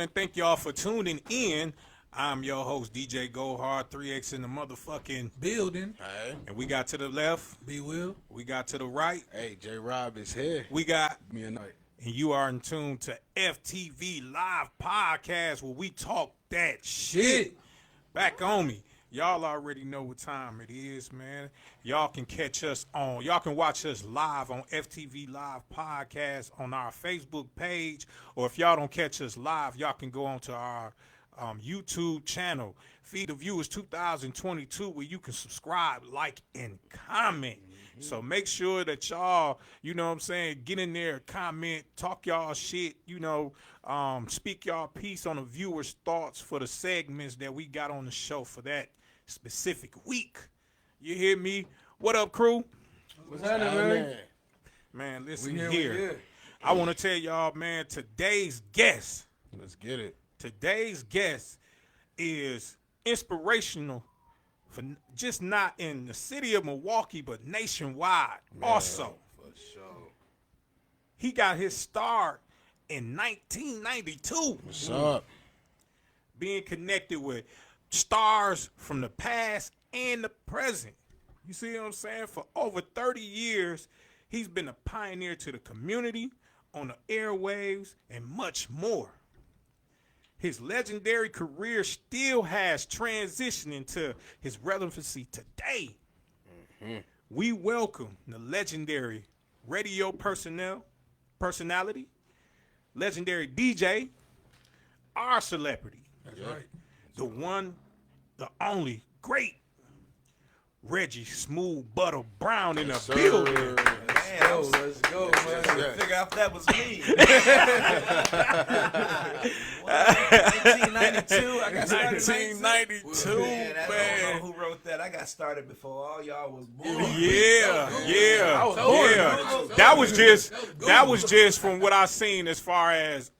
and thank y'all for tuning in. I'm your host, DJ Gohard, 3X in the motherfucking building. Hey. And we got to the left. B Will. We got to the right. Hey, J Rob is here. We got me and night. And you are in tune to FTV Live Podcast where we talk that shit. Back on me. Y'all already know what time it is, man. Y'all can watch us live on FTV Live Podcast on our Facebook page. Or if y'all don't catch us live, y'all can go onto our YouTube channel, Feed the Viewers 2022, where you can subscribe, like, and comment. Mm-hmm. So make sure that y'all, you know what I'm saying, get in there, comment, talk y'all shit, speak y'all piece on the viewers' thoughts for the segments that we got on the show for that specific week. You hear me? What up, crew? What's happening, man? Man, listen here. I want to tell y'all, man, today's guest. Let's get it. Today's guest is inspirational for just not in the city of Milwaukee, but nationwide also. For sure. He got his start in 1992. What's up? Being connected with stars from the past and the present. You see what I'm saying? For over 30 years, he's been a pioneer to the community, on the airwaves, and much more. His legendary career still has transitioned into his relevancy today. Mm-hmm. We welcome the legendary radio personality, legendary DJ, our celebrity. That's right. The one, the only great Reggie Smooth Butter Brown in the building. Let's go, man. Figure out that was me. 1992. I got started. 1992, man. I man. don't know who wrote that. I got started before all y'all was born. Yeah. That was just from what I seen as far as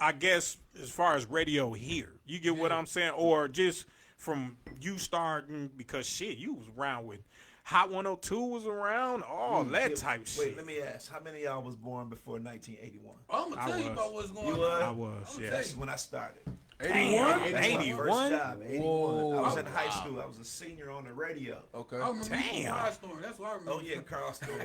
radio here. You get what I'm saying? Or just from you starting, because shit, you was around with Hot 102 was around, all that type shit. Wait, let me ask, how many of y'all was born before 1981? I'm going to tell you about what's going on. I was, yeah. That's when I started. 81? 81? First job, 81. Whoa. I was in high school. I was a senior on the radio. Okay. I remember Damn. Carl Storm. That's what I remember. Oh, yeah, Carl Storm.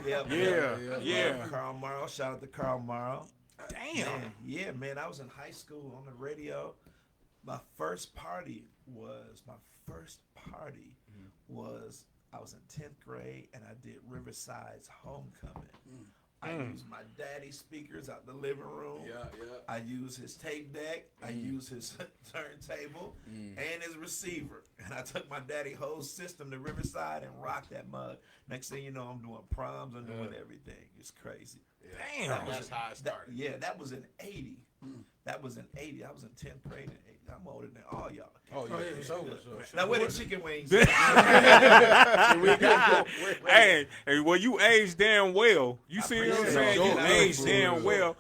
Yeah. Carl Morrow. Shout out to Carl Morrow. Damn. Man, I was in high school on the radio. My first party was I was in 10th grade, and I did Riverside's homecoming. I used my daddy's speakers out the living room. Yeah. I used his tape deck. I used his turntable and his receiver. And I took my daddy's whole system to Riverside and rocked that mug. Next thing you know, I'm doing proms. I'm doing everything. It's crazy. Damn. That's how I started. That was in 80. That was in 80. I was in 10th grade in 80. I'm older than all y'all. Oh, yeah, for sure. Now, where the chicken wings? Hey, well, you aged damn well. You see what I'm saying? You aged damn well.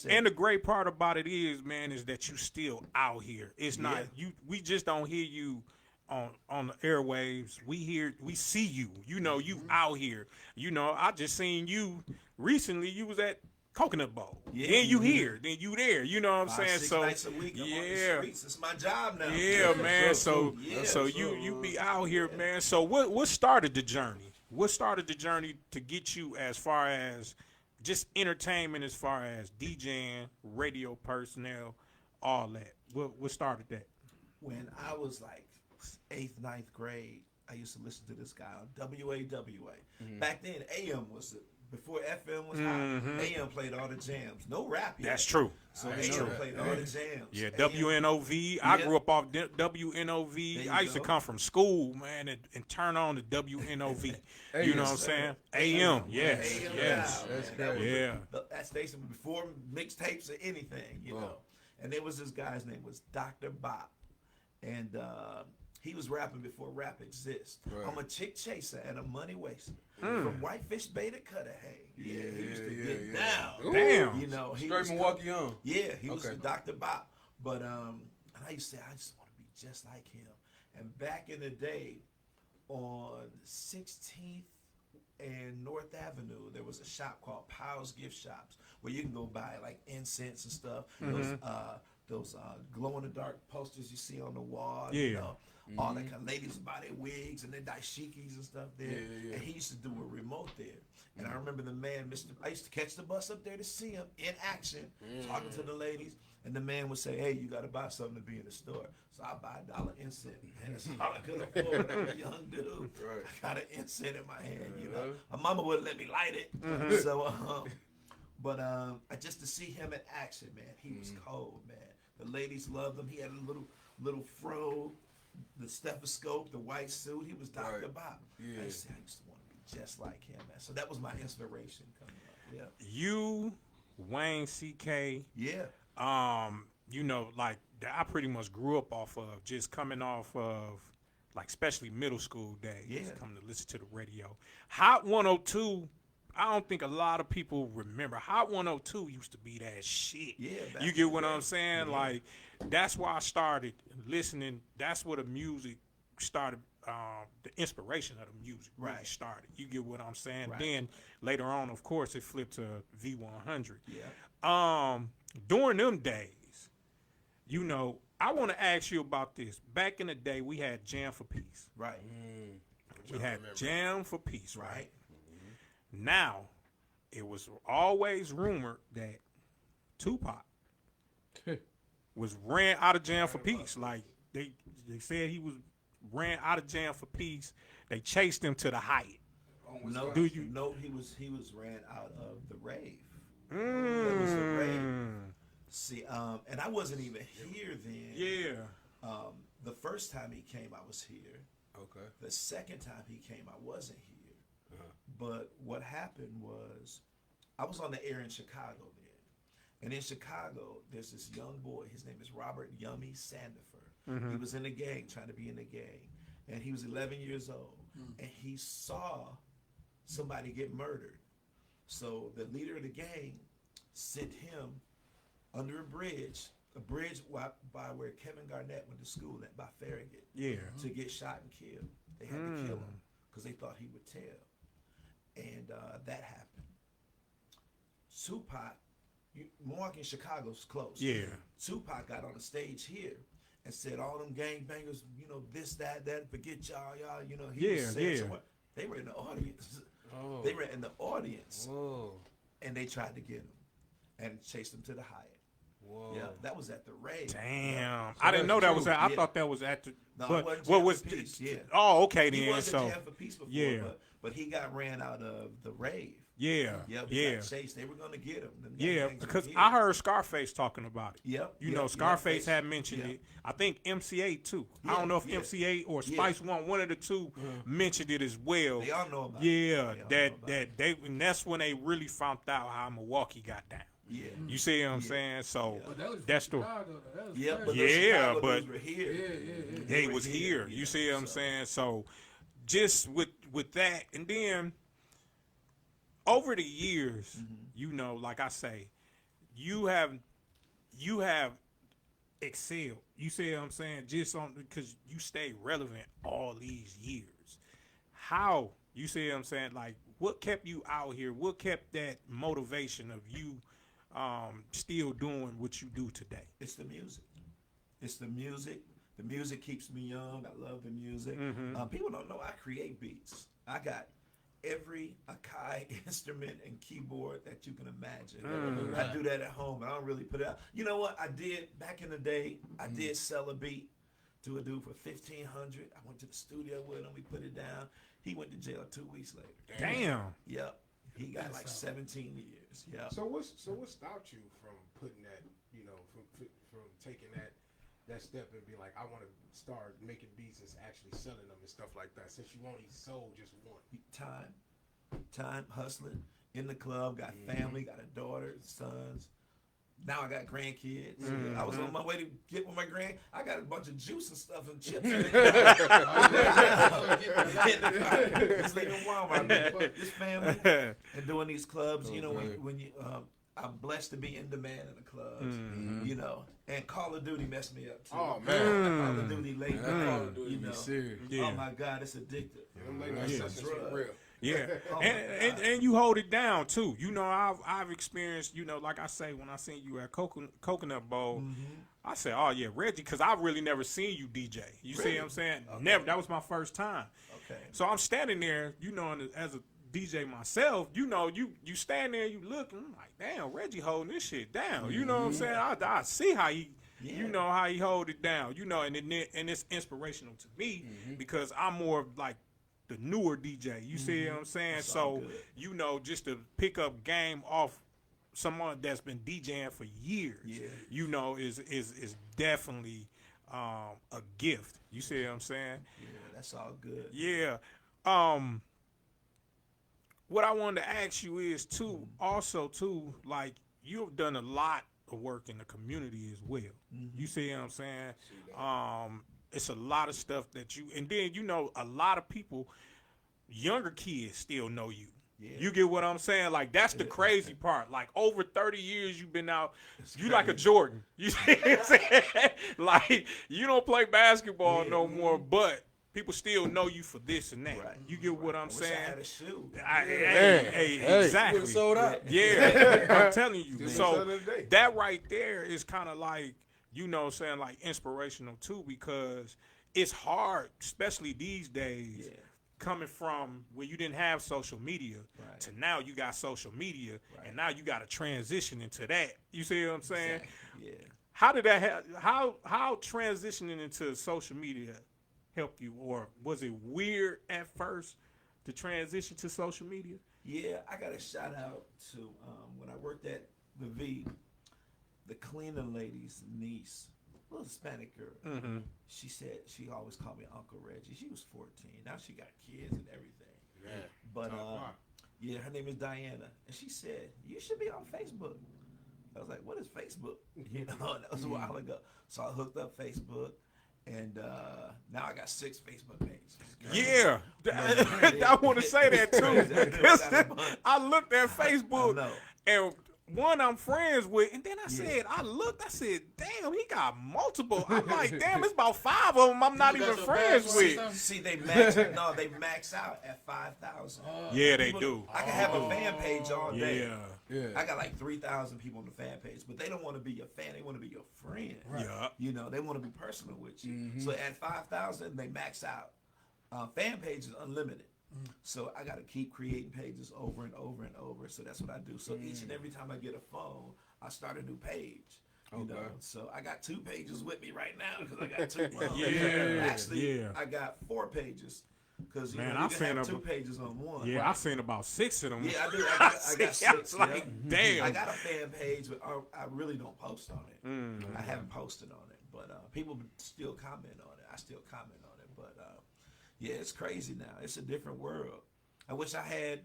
And the great part about it is, man, is that you still out here. It's not you. We just don't hear you on the airwaves. We see you. You out here. I just seen you recently. You was at Coconut Bowl. Then you here. Then you there. You know what I'm saying? 6 So nights a week, I'm on the streets. It's my job now. Yeah, man. So you be out here, man. So what started the journey? What started the journey to get you as far as just entertainment, as far as DJing, radio personnel, all that? What started that? When I was like 8th, 9th grade, I used to listen to this guy on WAWA. Back then, AM was before FM was hot. AM played all the jams. No rap yet. That's true. So AM played all the jams. Yeah, WNOV. I grew up off WNOV. I used to come from school, man, and turn on the WNOV. You know what I'm saying? AM. Yes. That's great. Yeah. That station before mixtapes or anything, know. And there was this guy's name was Dr. Bop. And he was rapping before rap exists. Right. I'm a chick chaser and a money waster. From Whitefish Bay to Cudahy. He used to get down. Damn. He straight was Milwaukee on. Yeah, he was a Dr. Bop. But and I used to say, I just want to be just like him. And back in the day, on 16th and North Avenue, there was a shop called Powell's Gift Shops where you can go buy like incense and stuff. those glow in the dark posters you see on the wall. Yeah. You know, all that kind of ladies buy their wigs and their dashikis and stuff there. Yeah. And he used to do a remote there. And I remember the man, I used to catch the bus up there to see him in action, talking to the ladies. And the man would say, "Hey, you got to buy something to be in the store." So I buy $1 incense. And that's all I could afford. I'm a young dude. Right. I got an incense in my hand, you know. My mama wouldn't let me light it. So, but just to see him in action, man, he was cold, man. The ladies loved him. He had a little fro, the stethoscope, the white suit. He was Dr. Bob. Yeah. I used to want to be just like him, man. So that was my inspiration coming up. Yeah. You, Wayne, CK. Yeah. You know, like I pretty much grew up off of just coming off of like especially middle school days. Yeah. Coming to listen to the radio. Hot 102. I don't think a lot of people remember. Hot 102 used to be that shit. Yeah. You get what I'm saying? Yeah. Like that's why I started listening. That's where the music started. The inspiration of the music really started. You get what I'm saying? Right. Then later on, of course, it flipped to V100. Yeah. During them days, you know, I want to ask you about this. Back in the day, we had Jam for Peace. Right. We had Jam for Peace, right? Right. Now, it was always rumored that Tupac was ran out of Jam for Peace. Like they said he was ran out of Jam for Peace. They chased him to the Hyatt. No, Do you- no, he was ran out of the rave. That was the rave. See, and I wasn't even here then. Yeah. The first time he came, I was here. Okay. The second time he came, I wasn't here. But what happened was, I was on the air in Chicago then. And in Chicago, there's this young boy. His name is Robert Yummy Sandifer. He was in the gang, trying to be in the gang. And he was 11 years old. And he saw somebody get murdered. So the leader of the gang sent him under a bridge by where Kevin Garnett went to school at, by Farragut. Yeah. To get shot and killed. They had to kill him because they thought he would tell. And that happened. Tupac, Milwaukee and Chicago's close. Yeah. Tupac got on the stage here and said, all them gangbangers, you know, this, that, forget y'all, you know, he was saying something. They were in the audience. Oh. They were in the audience. Whoa. And they tried to get him and chased him to the Hyatt. Whoa. Yeah, that was at the rave. Damn. I didn't know that was at. I thought that was at the. No, but it wasn't what Jam was? for Peace, yeah. Oh, okay then. He wasn't So Jam for Peace before, yeah. but he got ran out of the rave. Yeah. Yep, Yeah. he got chased. They were gonna get him. Them Yeah, gangbangers because were I here. heard Scarface talking about it. Yep. You know, Scarface had mentioned Yep. it. I think MC8 too. I Yeah, don't know if yeah. MC8 or Spice one of the two mentioned it as well. They all know about Yeah, it. They all know about it. and that's when they really found out how Milwaukee got down. Yeah. You see what I'm Yeah. saying? So But that was that's from the Chicago, though. That was Yeah, crazy. but Yeah, the Chicago but- dudes were here. Yeah. they were was here. yeah. You see what I'm So- saying? So just with that, and then over the years, you know, like I say, you have excelled. You see what I'm saying? Just on because you stay relevant all these years. How you see what I'm saying? Like, what kept you out here? What kept that motivation of you still doing what you do today? It's the music. It's the music. The music keeps me young. I love the music. People don't know I create beats. I got every Akai instrument and keyboard that you can imagine. I do that at home. I don't really put it out. You know what I did back in the day? I did sell a beat to a dude for $1,500. I went to the studio with him. We put it down. He went to jail 2 weeks later. Damn. Yep. He got like 17 years. Yeah. So what stopped you from putting that, you know, from taking that step and be like, I want to start making beats and actually selling them and stuff like that, since you only sold just one? Time hustling in the club, got family, got a daughter, sons. Now I got grandkids. I was on my way to get with my I got a bunch of juice and stuff and chips. Just leaving Walmart, this family, and doing these clubs. You know, when you, I'm blessed to be in demand in the clubs. You know, and Call of Duty messed me up too. Oh man, Call of Duty late night. You know, Yeah. oh my God, it's addictive. them late night sessions are real. Yeah, Oh my God. and you hold it down too. You know, I've experienced. You know, like I say, when I seen you at Coconut Bowl, I said, oh, yeah, Reggie, because I really never seen you DJ. You see what I'm saying? Okay. Never. That was my first time. Okay. So I'm standing there, you know, and as a DJ myself, you know, you stand there, you look, and I'm like, damn, Reggie holding this shit down. You know what I'm saying? I see how he, you know, how he hold it down. You know, and it's inspirational to me because I'm more of like the newer DJ. You see what I'm saying? That's so, you know, just to pick up game off someone that's been DJing for years, you know, is definitely a gift. You see what I'm saying? Yeah, that's all good. Yeah. What I wanted to ask you is too, also too, like you've done a lot of work in the community as well. You see what I'm saying? It's a lot of stuff that you, and then you know a lot of people, younger kids still know you. Yeah. You get what I'm saying? Like, that's the crazy part. Like, over 30 years you've been out. You like a Jordan. You see what I'm saying? Like, you don't play basketball no more, but people still know you for this and that. Right. You get what I'm saying? I had a shoe. Exactly. Sold out. Yeah. I'm telling you. So, that right there is kind of like, you know what I'm saying, like inspirational too, because it's hard, especially these days. Yeah. Coming from where you didn't have social media to now you got social media, and now you got to transition into that. You see what I'm saying? Exactly. Yeah. How did that how transitioning into social media help you, or was it weird at first to transition to social media? Yeah, I got a shout out to when I worked at the V, the cleaning lady's niece, a little Hispanic girl. She said she always called me Uncle Reggie. She was 14. Now she got kids and everything. Yeah. But yeah, her name is Diana, and she said you should be on Facebook. I was like, what is Facebook? You know, that was a while ago. So I hooked up Facebook, and now I got 6 Facebook pages. Yeah, I want to say that too. I looked at Facebook and. One I'm friends with, and then I said, I said, damn, he got multiple. I'm like, damn, it's about 5 of them I'm not even friends with. See, they max out at 5,000. Yeah, they do. I can have a fan page all day. Yeah. I got like 3,000 people on the fan page, but they don't want to be your fan. They want to be your friend. Right. Yeah. You know, they want to be personal with you. So at 5,000, they max out. Fan page is unlimited. So I got to keep creating pages over and over and over. So that's what I do. So each and every time I get a phone, I start a new page. You know, so I got 2 pages with me right now because I got 2 phones. Actually, I got 4 pages because you can have 2 pages on one. Yeah, I've seen about 6 of them. Yeah, I do. I got 6. Like, damn. I got a fan page, but I really don't post on it. I haven't posted on it, but people still comment on it. I still comment on it, but. Yeah, it's crazy now. It's a different world. I wish I had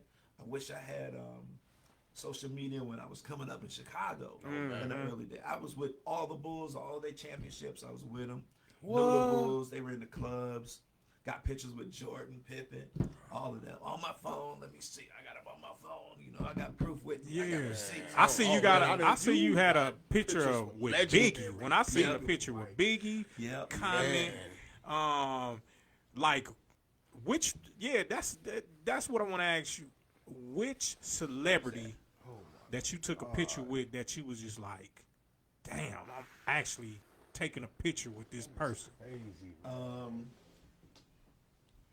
social media when I was coming up in Chicago in the early days. I was with all the Bulls, all their championships. I was with them. Know the Bulls. They were in the clubs. Got pictures with Jordan, Pippen, all of them on my phone. Let me see. I got them on my phone. You know, I got proof with me. I got receipts. I see you got. I see you had a picture with Biggie. When I seen the picture with Biggie, comment, like. Which, that's what I want to ask you. Which celebrity that you took a picture with that you was just like, damn, I'm actually taking a picture with this person?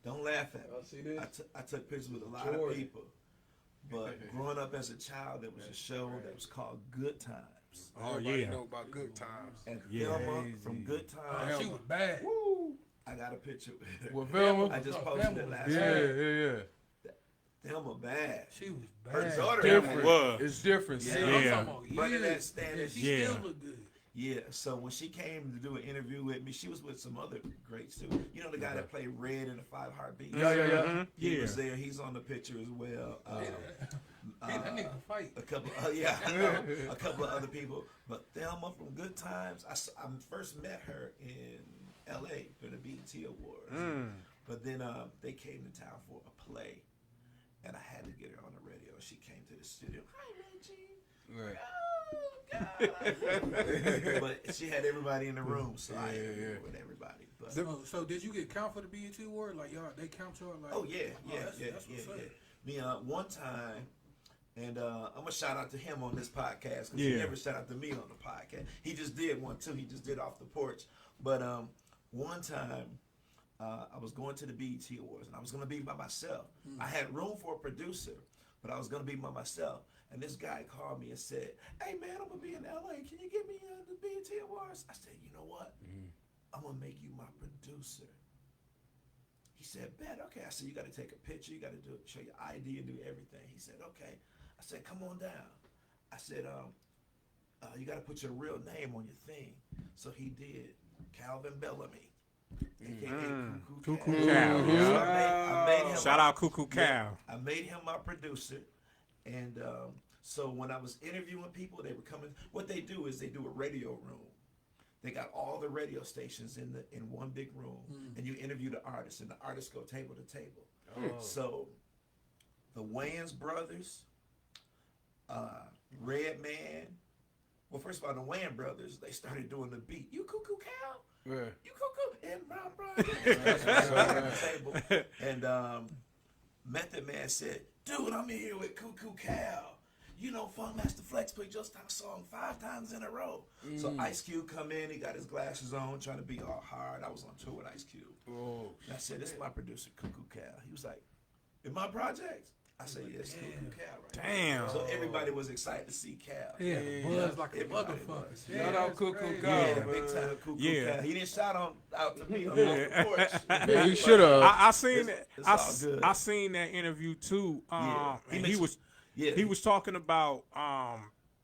Don't laugh at me. I took pictures with a lot of people. But growing up as a child, there was a show that was called Good Times. Everybody know about Good Times. And Thelma from Good Times. She was bad. Woo! I got a picture with her. With Thelma? I just posted it last night. Thelma bad. She was bad. Her daughter different. Was. It's different. Running that standard. She still look good. Yeah, so when she came to do an interview with me, she was with some other greats too. You know the guy that played Red in the 5 Heartbeats? He was there. He's on the picture as well. That nigga fight. A couple of other people. But Thelma from Good Times, I first met her in L.A. for the BET Awards. But then they came to town for a play, and I had to get her on the radio. She came to the studio. Hi, Reggie. Right. But she had everybody in the room, so I interviewed with everybody. But so did you get count for the BET Award? Like y'all, they count y'all? Like, yeah. Me one time, And I'm going to shout out to him on this podcast because he Yeah. never shout out to me on the podcast. He just did one too. He just did off the porch. But one time I was going to the BET Awards and I was going to be by myself. I had room for a producer, but I was going to be by myself. And this guy called me and said, "Hey man, I'm going to be in LA. Can you get me the BET Awards?" I said, "You know what? I'm going to make you my producer." He said, "Bet." Okay. I said, "You got to take a picture. You got to show your ID and do everything." He said, "Okay." I said, "Come on down." I said, "You got to put your real name on your thing." So he did. Calvin Bellamy. AKA Cuckoo Cal. So I made him Shout out Cuckoo Cal. I made him my producer. And so when I was interviewing people, they were coming. What they do is they do a radio room. They got all the radio stations in one big room, and you interview the artists, and the artists go table to table. So the Wayans brothers, Redman. Well, first of all, the Wayans brothers, they started doing the beat. You cuckoo cow? Yeah. You cuckoo? And brown. And Method Man said, "Dude, I'm in here with Cuckoo Cal. You know, Funk Master Flex played Just Time song 5 times in a row." So Ice Cube come in, he got his glasses on, trying to be all hard. I was on tour with Ice Cube. Oh, And I said, "This is my producer, Cuckoo Cal." He was like, "In my projects?" I said, "Yes, Cuckoo Cal." Right Damn. So everybody was excited to see Cal. Yeah, buzz like a everybody motherfucker. was. Yeah, shout out that's Cuckoo crazy. Cal, Yeah, man. big time Cuckoo Yeah. Cal. He didn't shout out to me on Yeah. the porch. Yeah, he should have. I seen It's that. all good. I seen that interview too. Yeah. And Yeah. he was talking about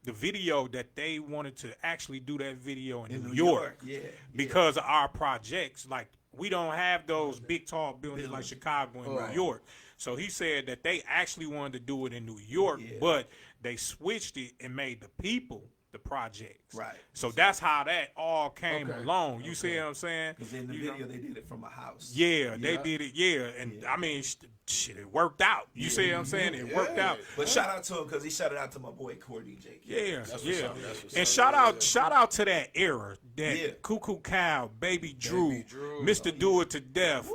the video that they wanted to actually do that video in New York. Yeah. Because of our projects. Like, we don't have those big tall buildings like Chicago and Right. New York. So he said that they actually wanted to do it in New York, Yeah. but they switched it and made the people the projects. Right. So that's how that all came Okay. along. You see what I'm saying? Because in the You know? video, they did it from a house. Yeah, they Yeah. did it. Yeah, and Yeah. I mean, shit, it worked out. You see what I'm saying? It worked Yeah. out. But shout out to him because he shouted out to my boy Core DJ. Yeah, That's what's yeah. up, that's what's And up. shout out to that era, that Yeah. Cuckoo Cow, Baby Drew, Drew. Mr. Do It to Death,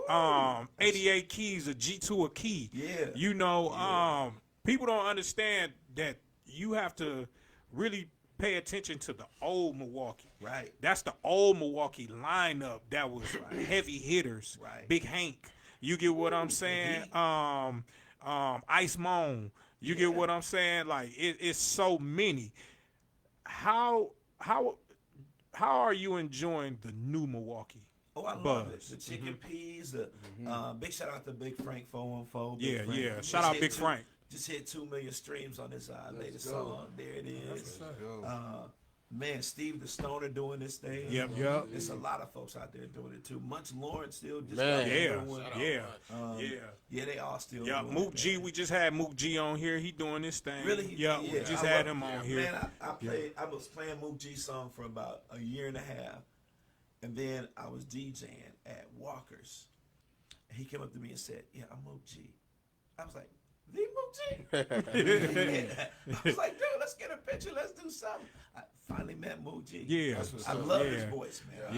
88 Keys, a G2 a key. Yeah. You know, people don't understand that you have to really pay attention to the old Milwaukee. Right. That's the old Milwaukee lineup that was heavy hitters. Right. Big Hank. You get what I'm saying? Ice Moan. You get what I'm saying? Like, it's so many. How are you enjoying the new Milwaukee? Oh, I love it. Buzz? The chicken peas. The big shout out to Big Frank 414. Yeah, Big Frank. yeah. Just Shout out hit Big two- Frank. Just hit 2 million streams on this latest go. song. There it is. Man, Steve the Stoner doing this thing. Yep. There's a lot of folks out there doing it too. Munch Lawrence still just Man. got Yeah, another one. yeah. Yeah, they all still Yeah, doing Mook it, G, man. we just had Mook G on here. He doing this thing. Really? Yeah, we just I had love- him on here. Man, I was playing Mook G song for about a year and a half, and then I was DJing at Walker's, and he came up to me and said, "Yeah, I'm Mook G." I was like, "The Mook G?" I was like, "Dude, let's get a picture. Let's do something." I finally met Mook G. Yeah. what's I up. love Yeah. his voice, man.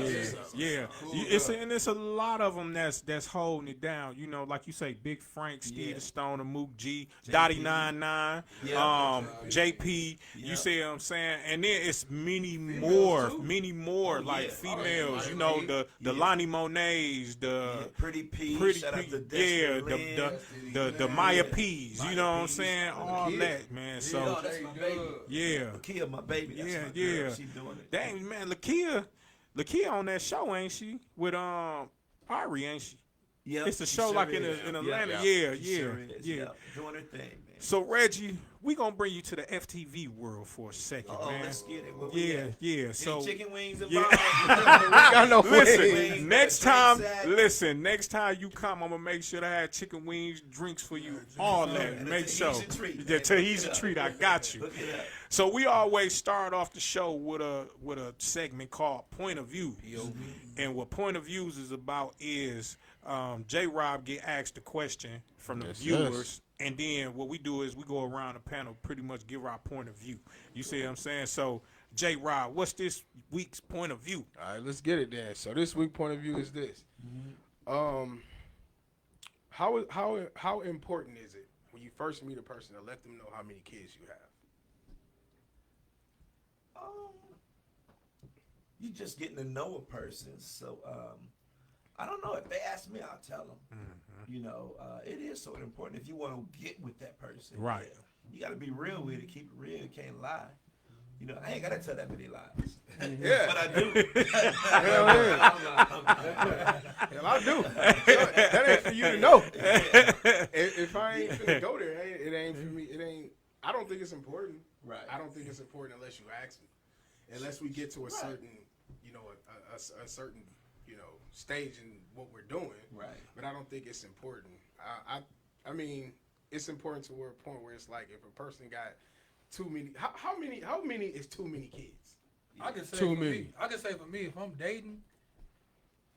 Yeah. It's a lot of them that's holding it down. You know, like you say, Big Frank, Steve Yeah. the Stoner, Mook G, JP. Dottie 99, Yeah. JP. Yeah. You see what I'm saying? And then it's many more, too. like yeah. females. Oh, You know, yeah. the Lonnie Monets, Yeah, the Pretty P. Pretty Shout out P, to yeah, Destiny Lynn. the Maya Yeah. P's. You Maya know what I'm P's. saying? All Kia. that, man. Yeah, So that's my baby. yeah. Lakia, my baby. That's Yeah, my girl. yeah. She doing it. Dang, man, Lakia on that show, ain't she? With Ari, ain't she? Yeah, It's a she show sure like is. in Atlanta. She Yeah. sure is. Yeah. Doing her thing, man. So Reggie, we gonna bring you to the FTV world for a second, Oh, man. let's get it. Where we Yeah, at? yeah. Any So chicken wings Yeah. involved? got no listen, wings. next Drink time, sack. next time you come, I'm gonna make sure to have chicken wings, drinks for you, all that. And Make it's a sure. Tahitian treat, The man. Tahitian treat, I got you. Look it up. So we always start off the show with a segment called Point of View. And what Point of Views is about is J. Rob get asked a question from the Yes, viewers, and then what we do is we go around the panel, pretty much give our point of view. You see what I'm saying? So J. Rob, what's this week's point of view? All right, let's get it then. So this week's point of view is this. How important is it when you first meet a person to let them know how many kids you have? You just getting to know a person. So I don't know. If they ask me, I'll tell them. Mm-hmm. You know, it is so important if you want to get with that person. Right. You got to be real with it. Keep it real. You can't lie. You know, I ain't got to tell that many lies. Yeah. But I do. Hell yeah. Hell, I do. That ain't for you to know. If I ain't finna go there, it ain't for me. It ain't. I don't think it's important. Right. I don't think it's important unless you ask me. Unless we get to a certain, you know, a certain, you know, stage in what we're doing. Right. But I don't think it's important. I mean, it's important to a point where it's like if a person got too many. How many is too many kids? I can say Too for many. me. I can say for me, if I'm dating,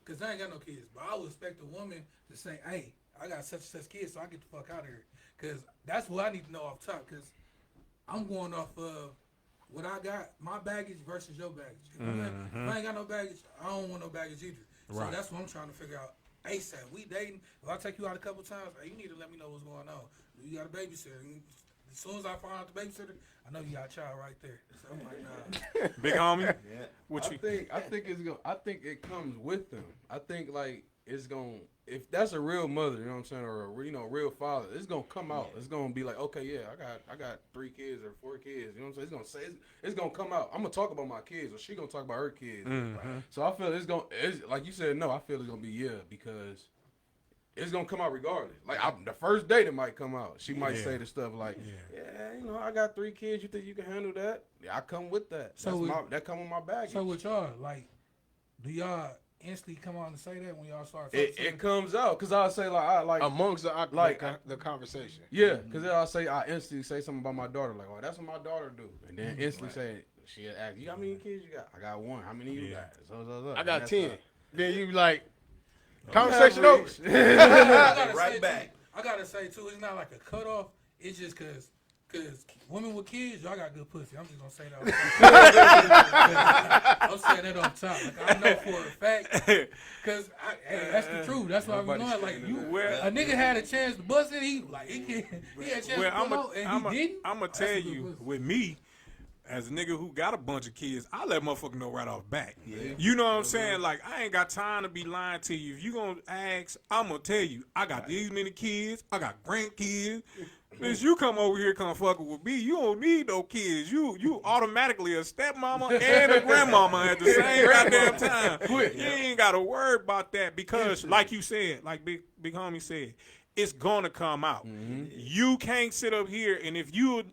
because I ain't got no kids, but I would expect a woman to say, "Hey, I got such and such kids, so I get the fuck out of here." Because that's what I need to know off top. Because I'm going off of what I got, my baggage versus your baggage. If I ain't got no baggage, I don't want no baggage either. So Right. that's what I'm trying to figure out. ASAP. We dating. If I take you out a couple times, hey, you need to let me know what's going on. You got a babysitter. As soon as I find out the babysitter, I know you got a child right there. So I'm like, nah. Big homie. Yeah. What you? I think it's going. I think it comes with them. I think like it's going. If that's a real mother, you know what I'm saying, or a real father, it's gonna come out. It's gonna be like, okay, yeah, I got 3 kids or 4 kids. You know what I'm saying? It's gonna come out. I'm gonna talk about my kids, or she gonna talk about her kids. So I feel it's like you said. No, I feel it's gonna be because it's gonna come out regardless. Like the first date, it might come out. She might say the stuff like, yeah, you know, I got 3 kids. You think you can handle that? Yeah, I come with that. That come with my baggage. So with y'all, like, do y'all instantly come on and say that when y'all start? It comes out because I'll say like Amongst the conversation. yeah, because I'll say I instantly say something about my daughter like, oh, that's what my daughter do, and then instantly say she'll ask, you got how many kids you got? I got 1. How many you got? So. I got And 10. that's Then you like conversation over. I gotta say too, it's not like a cutoff. It's just cause women with kids, y'all got good pussy. I'm just gonna say that. I'm saying that on top. Like, I know for a fact, cause that's the truth. That's why we know it. Like a nigga had a chance to bust it. He had a chance to pull out, and he didn't. I'm gonna tell you, with me, as a nigga who got a bunch of kids, I let motherfucker know right off back. Yeah. You know what I'm saying? Like, I ain't got time to be lying to you. If you gonna ask, I'm gonna tell you, I got these many kids. I got grandkids. Since you come over here come fucking with me, you don't need no kids. You automatically a stepmama and a grandmama at the same goddamn time. You ain't got to worry about that because, like you said, like Big Homie said, it's going to come out. Mm-hmm. You can't sit up here and if you a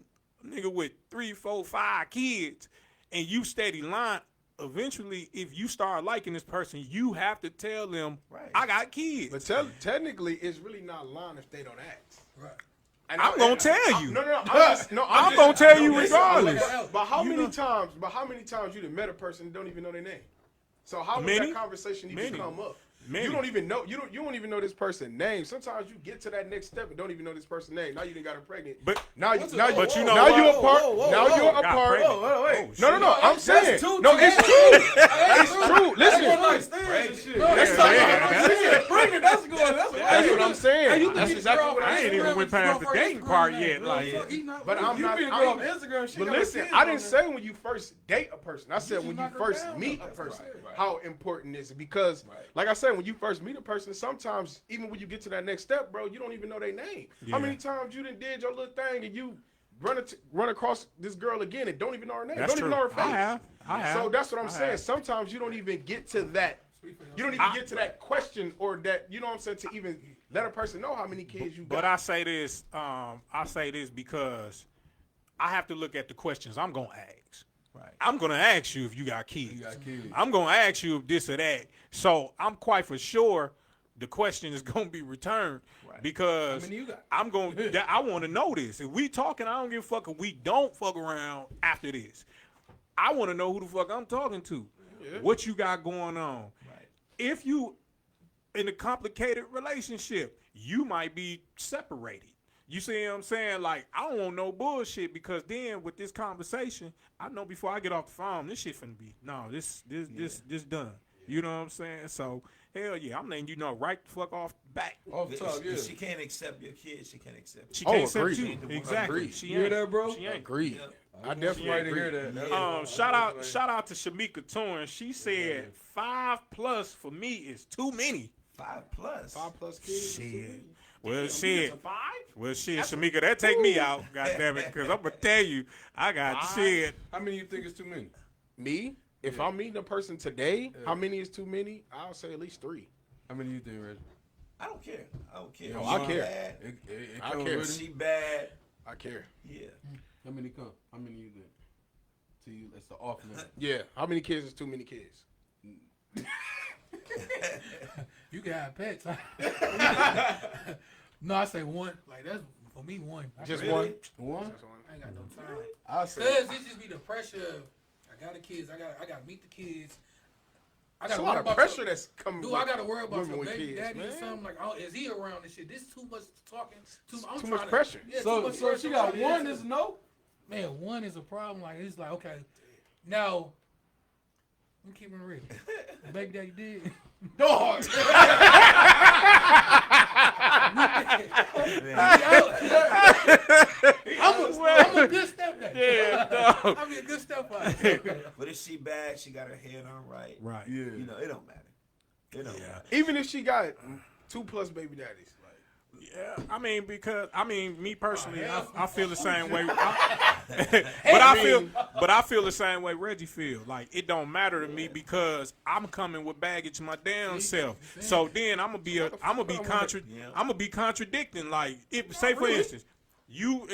nigga with 3, 4, 5 kids and you steady lying, eventually, if you start liking this person, you have to tell them, I got kids. But technically, it's really not lying if they don't ask. Right. I'm gonna tell you. I'm gonna tell you regardless. But how many times you done met a person and don't even know their name? So how does that conversation even come up? You don't even know you don't even know this person's name. Sometimes you get to that next step and don't even know this person's name. Now you done got her pregnant. But now you're a part. No. I'm saying no. It's true. It's true. Listen. That's what I'm saying. That's exactly what I ain't even went past the dating part yet. Like, but I'm not. But listen, I didn't say when you first date a person. I said when you first meet a person. How important is it? Because, like I said, when you first meet a person, sometimes even when you get to that next step, bro, you don't even know their name. Yeah. How many times you done did your little thing and you run across this girl again and don't even know her name, don't even know her face? I have. So that's what I'm saying. Sometimes you don't even get to that. You don't even get to that question or that, you know what I'm saying, to even let a person know how many kids you got. But I say this because I have to look at the questions I'm gonna ask. Right. I'm gonna ask you if you got kids. I'm gonna ask you if this or that. So I'm quite for sure the question is gonna be returned because how many you got? I want to know this. If we talking, I don't give a fuck if we don't fuck around after this. I want to know who the fuck I'm talking to. Yeah. What you got going on? Right. If you in a complicated relationship, you might be separated. You see what I'm saying? Like, I don't want no bullshit because then with this conversation, I know before I get off the phone, this shit finna be this done. You know what I'm saying? So hell yeah, I'm letting you know right the fuck off the back. Off the top, yeah. If she can't accept your kid, she can't accept She you. can't accept agreed. you. Exactly. Agreed. She You hear ain't. that, bro? She ain't. Agreed. Yeah. I definitely Right to agree. hear that. Shout out to Shamika Torrance. She said 5+ for me is too many. 5+. 5+ kids. Shit. Well, shit. A 5? Well, shit, Shamika, that take me out. God damn it, because I'm gonna tell you, I got shit. How many you think is too many? Me? If I'm meeting a person today, how many is too many? I'll say at least 3. How many you think, Reggie? I don't care. I don't care. No, She I care. bad. It I comes care. with it? She bad. I care. Yeah. How many come? How many you think? To you, that's the off limit. Yeah. How many kids is too many kids? You can have pets. No, I say 1. Like that's for me 1. Just Really? one? One? Just one. I ain't got no time. I say. Cause it just be the pressure of I got the kids. I got to meet the kids. I There's got a lot of pressure that's coming. Dude, I got to worry about women some with baby kids, daddy or man. something. Like, oh, is he around and shit? This is too much talking. I'm Too trying much to- pressure. Yeah, too So much so pressure. she I'm got trying to one answer. is no? Man, 1 is a problem. Like, it's like, okay, now, I'm keeping it real. The baby daddy did. Dog. I'm a good stepdad. Yeah, dog. I'm a good stepfather. But if she bad, she got her head on right. Right. Yeah. You know, it don't matter. It don't matter. Even if she got 2+ baby daddies. Yeah, I mean, because me personally, hell. I feel the same way. But I feel the same way Reggie feel. Like it don't matter to me because I'm coming with baggage my damn self. So then I'm gonna be contradicting. Like if say for instance, you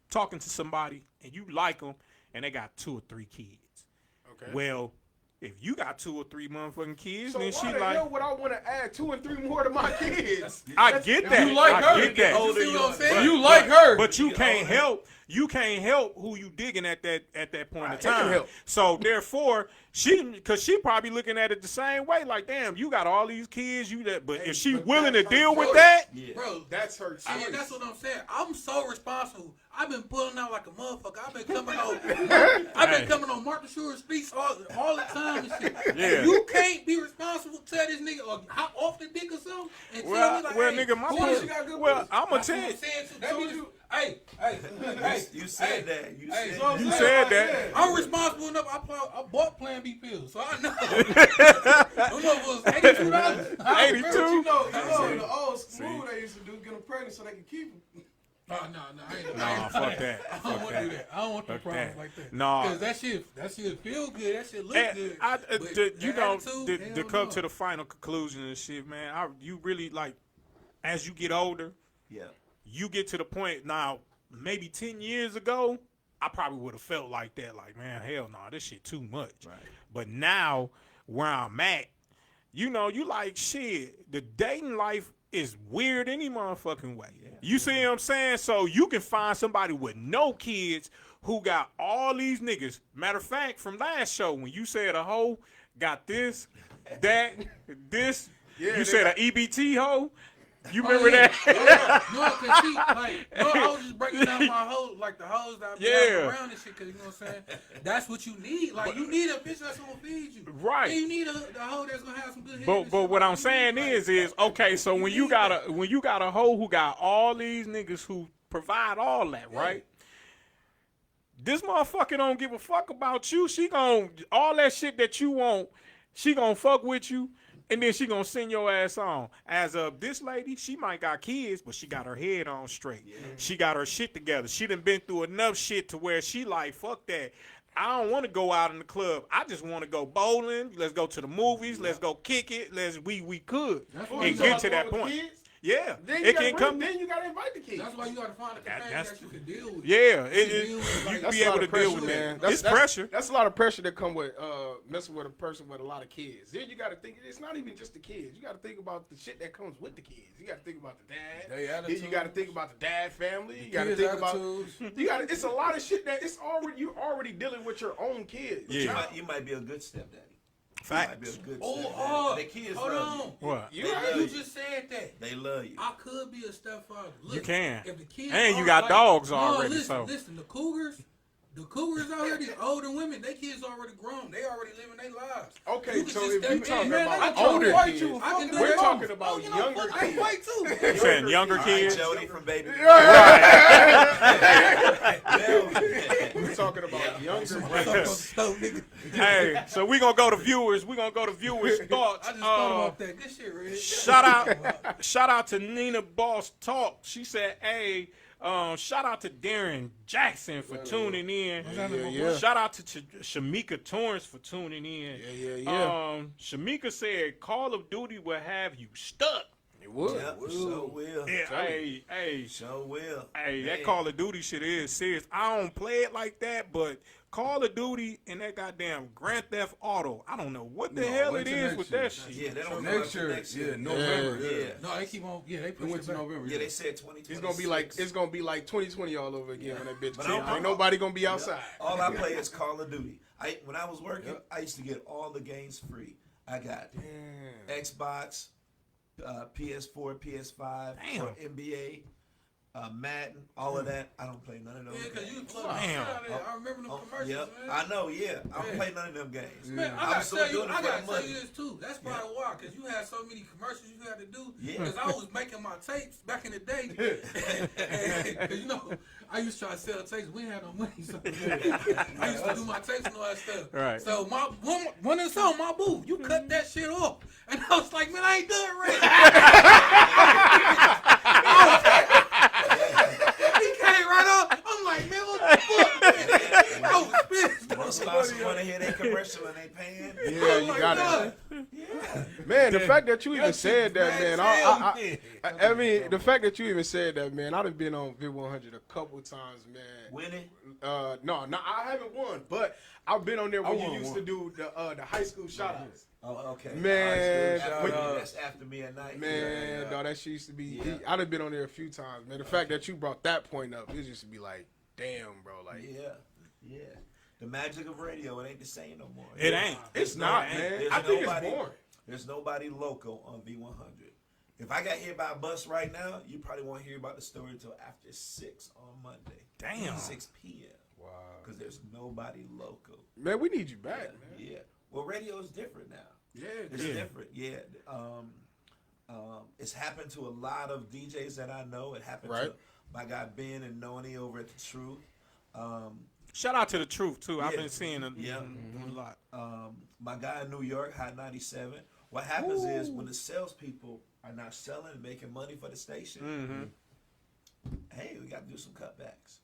talking to somebody and you like them and they got 2 or 3 kids. Okay. Well, if you got 2 or 3 motherfucking kids, So then why she the like. hell would I want to add 2 and 3 more to my kids? I get that. you like I her, get that. You see what I'm saying? You like her. But you can't help. You can't help who you digging at that point in I can time. help. So therefore, because she probably looking at it the same way. Like, damn, you got all these kids. But if she but willing to that's deal her with choice. that, Yeah. Bro, That's her see, choice. that's what I'm saying. I'm so responsible. I've been pulling out like a motherfucker. I've been coming on Martin Short speaks all the time and shit. Yeah. You can't be responsible. Tell this nigga or hop off the dick or something and tell me like, hey, nigga, my boy, point. she got good Well, pussy. I'm gonna That's tell what you. I'm saying too. That So means you- you- Hey, You said that. You hey, said so You that. said that. I'm responsible enough. I bought Plan B pills, so I know. I don't know if it was $82. 82. You know, the old school they used to do, get them pregnant so they can keep them. No, I ain't. Nah, fuck that. I don't Fuck want to do that. that. I don't want no Fuck problems that. like that. Nah. Because that shit feel good. That shit look And good. But you that know, attitude, to hell come no. to the final conclusion and shit, man. You really like, as you get older, Yeah. you get to the point now. Maybe 10 years ago, I probably would have felt like that. Like, man, hell no, this shit too much. Right. But now, where I'm at, you know, you like shit. The dating life is weird any motherfucking way. Yeah. You see what I'm saying? So you can find somebody with no kids who got all these niggas. Matter of fact, from last show, when you said a hoe got this, that, this, Yeah, you they said got- an EBT hoe. You Oh, remember yeah. that? No, cause she, like, I was just breaking down my hoes, like the hoes that I be Yeah. around and shit, cause you know what I'm saying? That's what you need. Like, you need a bitch that's gonna feed you. Right. And you need a hoe that's gonna have some good head. But and but shit. what Like, I'm you saying need, is okay. So when you need got that. a hoe who got all these niggas who provide all that, right? This motherfucker don't give a fuck about you. She gon' all that shit that you want. She gonna fuck with you, and then she gonna send your ass on. As of this lady, she might got kids, but she got her head on straight. She got her shit together. She done been through enough shit to where she like, fuck that. I don't want to go out in the club. I just want to go bowling. Let's go to the movies. Let's go kick it. We could That's Oh, why and you get gotta to that point. Yeah, Then you it gotta can come. Then you gotta invite the kids. That's why you gotta find a companion that's- that you can deal with. Yeah, You can deal with, you like, can be a lot able to of deal pressure, with man. that. It's pressure. That's a lot of pressure that come with messing with a person with a lot of kids. Then you got to think it's not even just the kids. You got to think about the shit that comes with the kids. You got to think about the dad. They Then attitudes. you got to think about the dad family. You got to Kids' think about. attitudes. You got. It's a lot of shit that you're already dealing with your own kids. Yeah. You might be a good stepdaddy. Facts. You might be a good Oh, stepdaddy. The kids hold love on. What? You You just said that. you. They love you. I could be a stepfather. Look, You can. If the kids And you are got like, dogs no, already, Listen, so. listen, the Cougars, The cougars out here, these older women, they kids already grown. They already living their lives. Okay, You so can if just you step talking in. about Man, older I kids, can do we're it talking all. about You know, younger fuck, I kids. fight too. You saying younger All right, kids? Jody from Baby. We're talking about younger Fuck, brothers. nigga. Hey, so we gonna go to viewers. We gonna go to viewers' thoughts. I just thought about that. Good shit, Red. Shout out to Nina Boss Talk. She said, "Hey, shout out to Darren Jackson for tuning in. Yeah. Shout out to Shamika Torrance for tuning in. Yeah. Shamika said, Call of Duty will have you stuck. It would. Yep, sure will. Yeah, hey, Sure will. Hey, that Man. Call of Duty shit is serious. I don't play it like that, but Call of Duty and that goddamn Grand Theft Auto, I don't know what the hell wait it till is next with year. that shit. Yeah, they don't Next come year, out next year. November. Yeah. No, they keep on. Yeah, they It push went it to back. November. Yeah, they said 2020. It's gonna be like 2020 all over again when that bitch But came. I'm- Ain't nobody gonna be outside. All I play is Call of Duty. When I was working, I used to get all the games free. I got Xbox, PS4, PS5, Damn. for NBA, Madden, all of that. I don't play none of those. Yeah, because you games. plug the shit out of it. I remember them commercials, Yep, man. I know. Yeah, I don't play none of them games. Man, I I gotta was still tell you, doing it I for gotta the tell money. you this too. That's probably why, because you had so many commercials you had to do. Yeah. Because I was making my tapes back in the day. And, you know, I used to try to sell tapes. We ain't had no money, so I used to do my tapes and all that stuff. Right. So when it's on my booth, you cut that shit off, and I was like, man, I ain't done right. He came right off. I'm like, man, what the fuck? Man? I was pissed. Most sponsors want to hear their commercial and they paying. Yeah, Oh you my got God. it. Yeah. Man, the fact that you even That said shit's that, man, mad as I mean, the fact that you even said that, man, I've been on Vid 100 a couple times, man. Winning. No, I haven't won, but I've been on there when won you used one. to do the high school shout-outs. Oh, okay. Man, All right, when- so that's after me at night. Man, Yeah. dog, that shit used to be. Yeah. I'd have been on there a few times, man. The fact that you brought that point up, it used to be like, damn, bro, like Yeah. The magic of radio, it ain't the same no more. It ain't. it's not, ain't. man. There's I think nobody- it's boring. There's nobody local on V100. If I got hit by a bus right now, you probably won't hear about the story until after 6 on Monday. Damn. 6 p.m. Wow. Because there's nobody local. Man, we need you back, man. Yeah. Well, radio is different now. Yeah, It's different. Yeah. It's happened to a lot of DJs that I know. It happened Right. to my guy Ben and Noni over at The Truth. Shout out to the Truth too. I've Yeah. been seeing a Yeah. lot. My guy in New York, Hot 97. What happens is when the salespeople are not selling and making money for the station, hey, we got to do some cutbacks.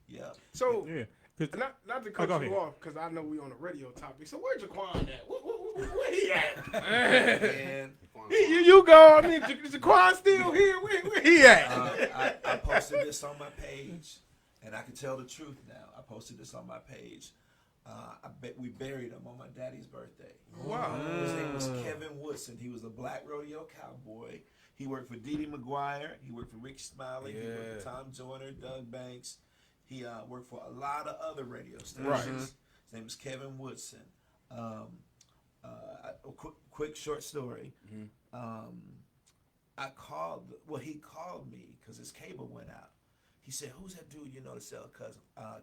Yeah. So, Yeah. not to cut go you ahead. off, because I know we on a radio topic. So, where's Jaquan at? Where he at? And you go. I mean, Jaquan still here. Where he at? I posted this on my page, and I can tell the truth now. I posted this on my page. I bet we buried him on my daddy's birthday. Wow. His name was Kevin Woodson. He was a black rodeo cowboy. He worked for Dee Dee McGuire. He worked for Ricky Smiley. He worked for Tom Joyner, Doug Banks. He worked for a lot of other radio stations. Right. His name is Kevin Woodson. A quick short story. He called me because his cable went out. He said, "Who's that dude you know to sell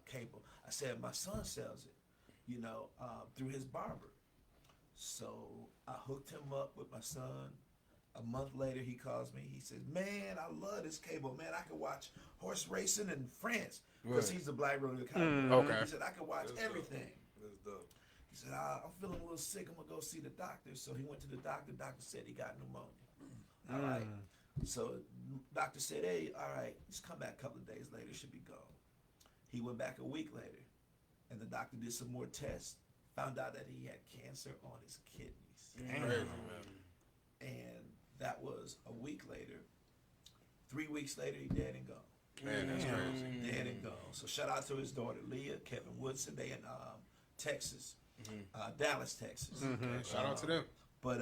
cable?" I said, "My son sells it, through his barber." So I hooked him up with my son. A month later, he calls me. He says, "Man, I love this cable. Man, I can watch horse racing in France because he's a black rodeo cowboy." Okay. He said, "I can watch everything." That's dope. He said, "I'm feeling a little sick. I'm gonna go see the doctor." So he went to the doctor. The doctor said he got pneumonia. All right. So doctor said, "Hey, all right, just come back a couple of days later. Should be gone." He went back a week later, and the doctor did some more tests. Found out that he had cancer on his kidneys. And that was a week later. 3 weeks later, he dead and gone. Man, that's crazy. Dead and gone. So shout out to his daughter Leah, Kevin Woodson. They in Texas, Dallas, Texas. Shout out to them. But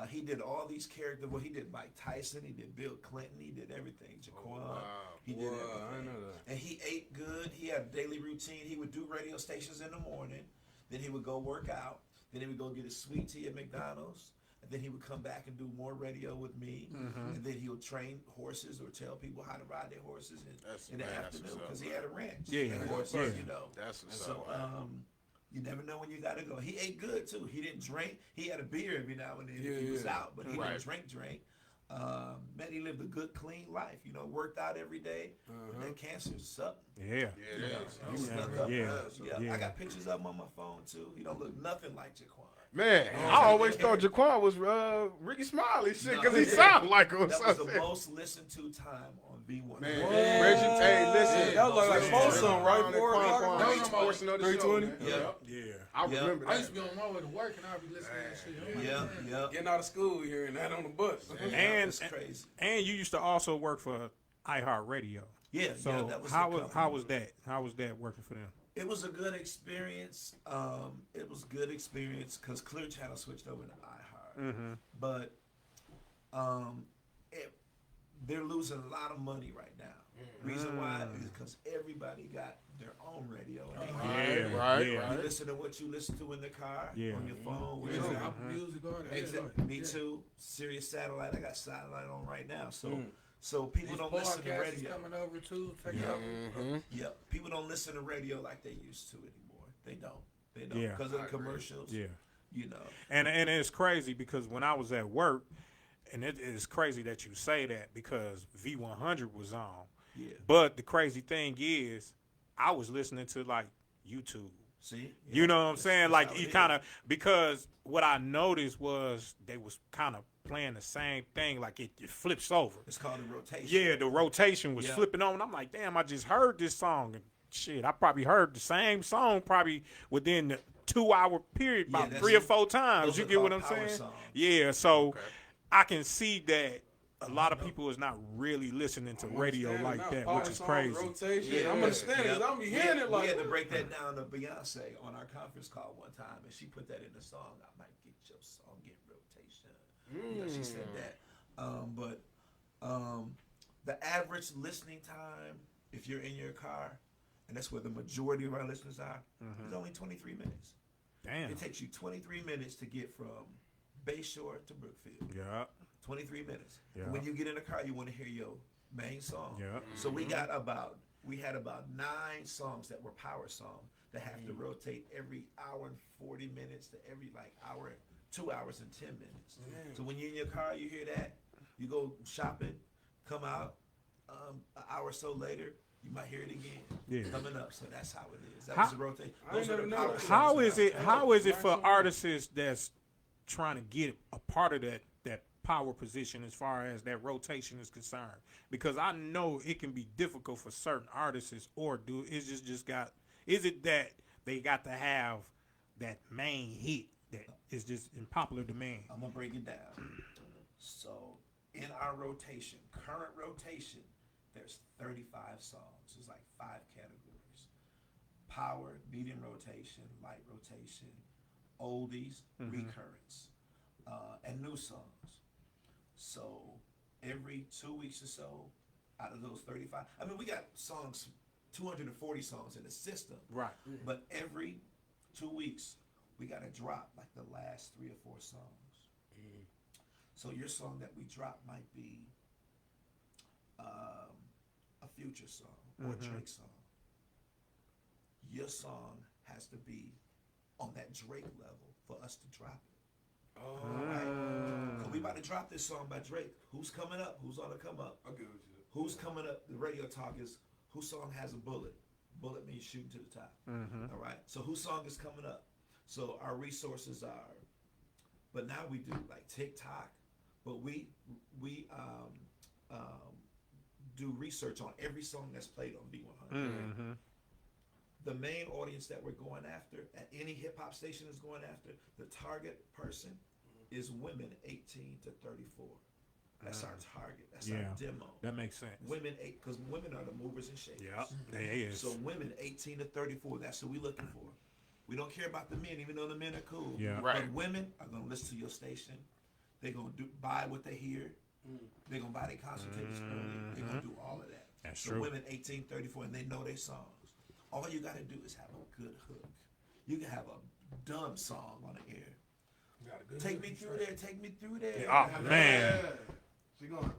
he did all these characters. Well, he did Mike Tyson. He did Bill Clinton. He did everything. Jaquan. He did everything. I know that. And he ate good. He had a daily routine. He would do radio stations in the morning. Then he would go work out. Then he would go get his sweet tea at McDonald's. and then he would come back and do more radio with me, and then he would train horses or tell people how to ride their horses in the afternoon because he had a ranch. Yeah, and horses, you know. That's what's So you never know when you got to go. He ate good too. He didn't drink. He had a beer every now and then if he was out, but he didn't drink. Man, he lived a good, clean life. You know, worked out every day. But that cancer is something. Yeah. I got pictures of him on my phone too. He don't look nothing like Jaquan. Man, I always thought Jaquan was Ricky Smiley shit because he sounded like him. That was the most listened to time on V1. Man, Reggie, hey, listen. That was like a phone song, right? 4 o'clock. Portion of the show. 3:20. Yeah. I remember that. I used to be on my way to work and I'd be listening to that shit. Yeah. Getting out of school here and that on the bus. And it's crazy. And you used to also work for iHeartRadio. Yeah. So that was how was that? How was that working for them? It was a good experience. It was good experience because Clear Channel switched over to iHeart. But they're losing a lot of money right now. Reason why is because everybody got their own radio. Right. You listen to what you listen to in the car, on your phone. Apple Music, all that. Exactly. Me too. Sirius Satellite. I got satellite on right now. So people don't listen to radio. Is coming over too. People don't listen to radio like they used to anymore. They don't. Yeah. Because of the commercials. Yeah. You know. And it's crazy because when I was at work, and it is crazy that you say that because V100 was on. Yeah. But the crazy thing is, I was listening to like YouTube. See? Yeah. You know what I'm saying? Like how you it kind of because what I noticed was they was kind of playing the same thing. Like it flips over. It's called a rotation. Yeah, the rotation was flipping on. I'm like, damn, I just heard this song and shit. I probably heard the same song probably within the 2-hour period about 3 or 4 times. You get what I'm saying? Songs. Yeah. So I can see that. A lot of people is not really listening to radio like that, which is crazy. Rotation. Yeah, I'm understanding because I'm hearing it like. We had to break that down to Beyonce on our conference call one time, and she put that in the song. I might get your song, get rotation. You know, she said that. The average listening time, if you're in your car, and that's where the majority of our listeners are, is only 23 minutes. Damn. It takes you 23 minutes to get from Bayshore to Brookfield. Yeah. 23 minutes. Yeah. When you get in the car, you want to hear your main song. Yeah. So we had about 9 songs that were power songs that have to rotate every hour and 40 minutes to every hour, 2 hours and 10 minutes. So when you're in your car, you hear that, you go shopping, come out, an hour or so later, you might hear it again. Coming up. So that's how it is. That was the rotation. Those are the power songs. How is it for artists that's trying to get a part of that power position as far as that rotation is concerned? Because I know it can be difficult for certain artists is it that they got to have that main hit that is just in popular demand? I'm going to break it down. So in our rotation, current rotation, there's 35 songs. There's like 5 categories. Power, medium rotation, light rotation, oldies, recurrence, and new songs. So every 2 weeks or so, out of those 35, I mean, we got songs, 240 songs in the system. Right. But every 2 weeks, we got to drop like the last 3 or 4 songs. So your song that we drop might be a Future song or a Drake song. Your song has to be on that Drake level for us to drop it. Right. So we about to drop this song by Drake. Who's coming up? Who's on the come up? Okay. Who's coming up? The radio talk is whose song has a bullet. Bullet means shooting to the top. All right. So whose song is coming up? So our resources are, but now we do like TikTok, but we do research on every song that's played on B100. The main audience that we're going after, at any hip hop station is going after, the target person is women 18 to 34. That's our target. That's our demo. That makes sense. Women, because women are the movers and shakers. Yeah, they is. So women 18 to 34, that's what we're looking for. We don't care about the men, even though the men are cool. Yeah. But women are going to listen to your station. They're going to buy what they hear. They're going to buy their consultations early. They're going to do all of that. That's so true. Women 18, 34, and they know their songs. All you got to do is have a good hook. You can have a dumb song on the air. Take me through there. Take me through there. Oh man. She going.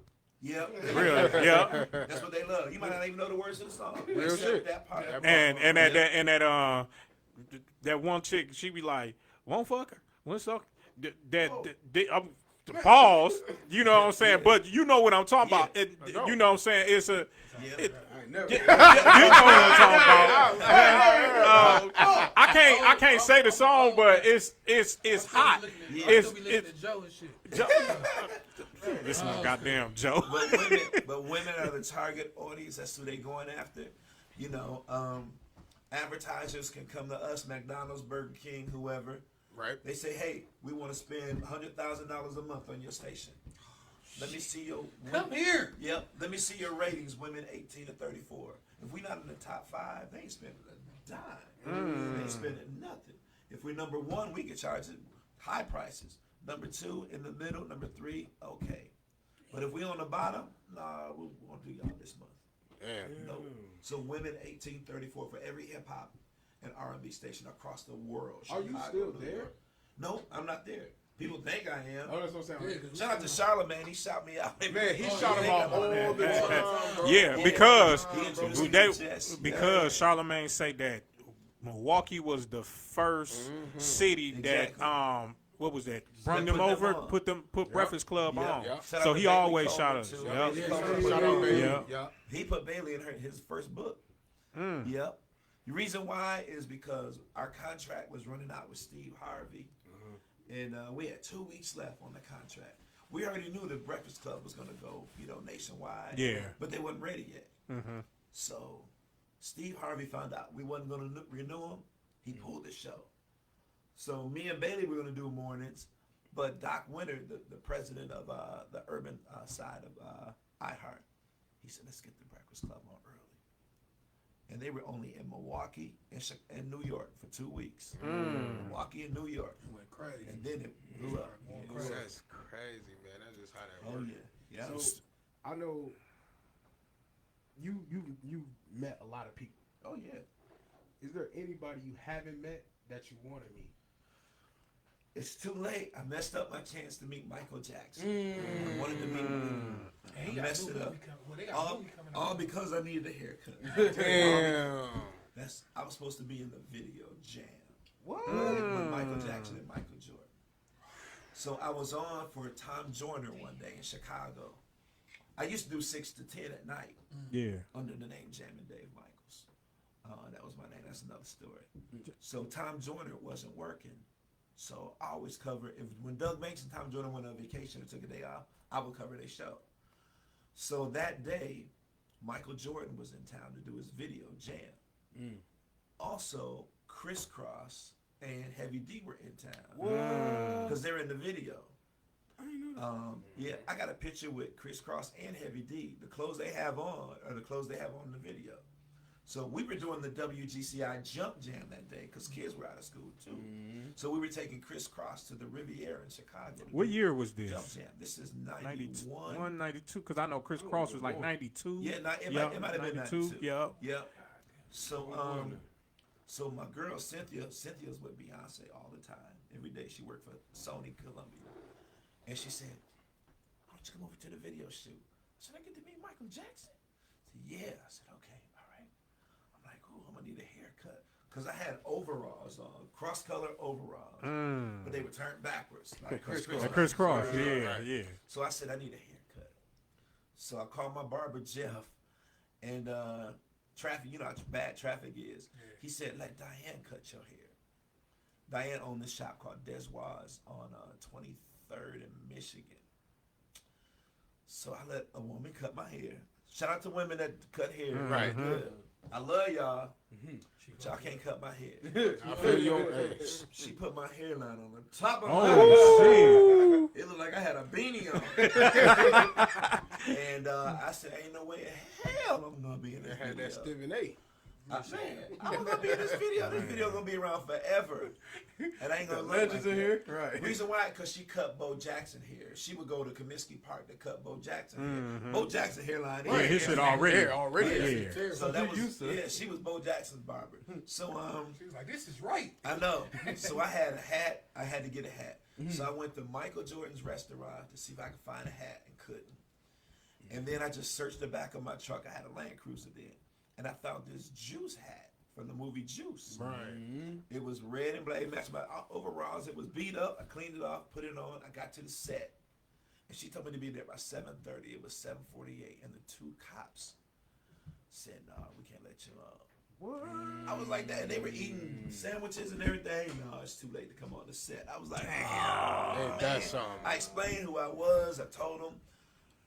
Yep. Really? Yeah. That's what they love. You might not even know the words of the song. Real except shit. That part. And that one chick, she be like, won't fuck her. Won't suck. Pause. You know what I'm saying? But you know what I'm talking about. You know what I'm saying? It's a. Yeah. I ain't never. You know what I'm talking about. I can't say the song, but it's hot. It's Joe and shit. listen to goddamn Joe. But women are the target audience. That's who they going after. You know, advertisers can come to us, McDonald's, Burger King, whoever. Right. They say, hey, we want to spend $100,000 a month on your station. Let me see your. Come here. Yep. Let me see your ratings, women 18 to 34. If we're not in the top 5, they ain't spending a dime. They ain't spending nothing. If we're number 1, we can charge it high prices. Number 2, in the middle. Number 3, okay. But if we on the bottom, nah, we won't do y'all this month. Damn. No. So women 18, 34 for every hip hop and R&B station across the world. Are you Chicago, still New there? York. No, I'm not there. People think I am. Oh, that's what I'm saying. Shout out to Charlamagne. He shot me out. Man, he shot him out all the time, bro. Yeah, because He introduced me they, to Jess. because Charlamagne say that Milwaukee was the first city that Exactly. what was that? Brought them Put them over, on. put Breakfast Club Yep. on. Yep. Shout out So to he Bailey always Coleman, shot us. too. Yep. Shout out, baby. Yeah. Yeah. He put Bailey in his first book. Yep. The reason why is because our contract was running out with Steve Harvey, and we had 2 weeks left on the contract. We already knew the Breakfast Club was going to go, nationwide. Yeah. But they wasn't ready yet. So Steve Harvey found out we wasn't going to renew him. He pulled the show. So me and Bailey were going to do mornings, but Doc Winter, the president of the urban side of iHeart, he said, let's get the Breakfast Club on early. And they were only in Milwaukee and New York for 2 weeks. Milwaukee and New York. Went crazy. And then it blew up. That's crazy, man. That's just how that Oh, works. yeah. Yeah. So I know you met a lot of people. Oh, yeah. Is there anybody you haven't met that you want to meet? It's too late. I messed up my chance to meet Michael Jackson. I wanted to meet him. And he I got messed it up. They got All, movie coming all out. because I needed a haircut. Damn. I was supposed to be in the video Jam. What? With Michael Jackson and Michael Jordan. So I was on for Tom Joyner one day in Chicago. I used to do 6 to 10 at night Yeah. under the name Jammin' Dave Michaels. That was my name. That's another story. So Tom Joyner wasn't working. So I always cover, when Doug Banks and Tom Joyner went on vacation and took a day off, I would cover their show. So that day, Michael Jordan was in town to do his video, Jam. Also, Criss Cross and Heavy D were in town. Because they're in the video. Yeah, I got a picture with Criss Cross and Heavy D. The clothes they have on are the clothes they have on in the video. So we were doing the WGCI Jump Jam that day because kids were out of school too. So we were taking Criss Cross to the Riviera in Chicago. What year was this? Jump Jam. This is 91. 92, because I know Criss Cross was like 92. Yeah, it might have been 92. Yeah. Yep. So so my girl Cynthia's with Beyonce all the time. Every day she worked for Sony Columbia. And she said, why don't you come over to the video shoot? I said, I get to meet Michael Jackson? I said, yeah. I said, okay, all right. I'm like, ooh, I'm gonna need a haircut. Because I had overalls on, cross-color overalls. But they were turned backwards. Like Criss Cross, yeah. So I said, I need a haircut. So I called my barber, Jeff, and traffic, you know how bad traffic is. Yeah. He said, let Diane cut your hair. Diane owned this shop called Deswaz on 23rd in Michigan. So I let a woman cut my hair. Shout out to women that cut hair. Right. Good. I love y'all. But y'all can't cut my hair. I feel you on edge. She put my hairline on the top of my Oh, It looked like I had a beanie on. And I said, ain't no way in hell I'm going to be in this They had video. that Stephen A. Man, I'm gonna be in this video. This video gonna be around forever, and I ain't gonna look legends like in that. here, right? Reason why? Because she cut Bo Jackson hair. She would go to Comiskey Park to cut Bo Jackson hair. Bo Jackson hairline. Yeah, his shit already. Yeah. So that was she was Bo Jackson's barber. So She was like, "This is right." I know. So I had a hat. I had to get a hat. So I went to Michael Jordan's restaurant to see if I could find a hat and couldn't. And then I just searched the back of my truck. I had a Land Cruiser then. And I found this Juice hat from the movie Juice. Right. It was red and black. It matched my overalls. It was beat up. I cleaned it off, put it on. I got to the set. And she told me to be there by 7:30. It was 7:48. And the two cops said, "No, we can't let you What? I was like that. And they were eating sandwiches and everything. No, it's too late to come on the set. I was like, Ain't that something? I explained who I was. I told them,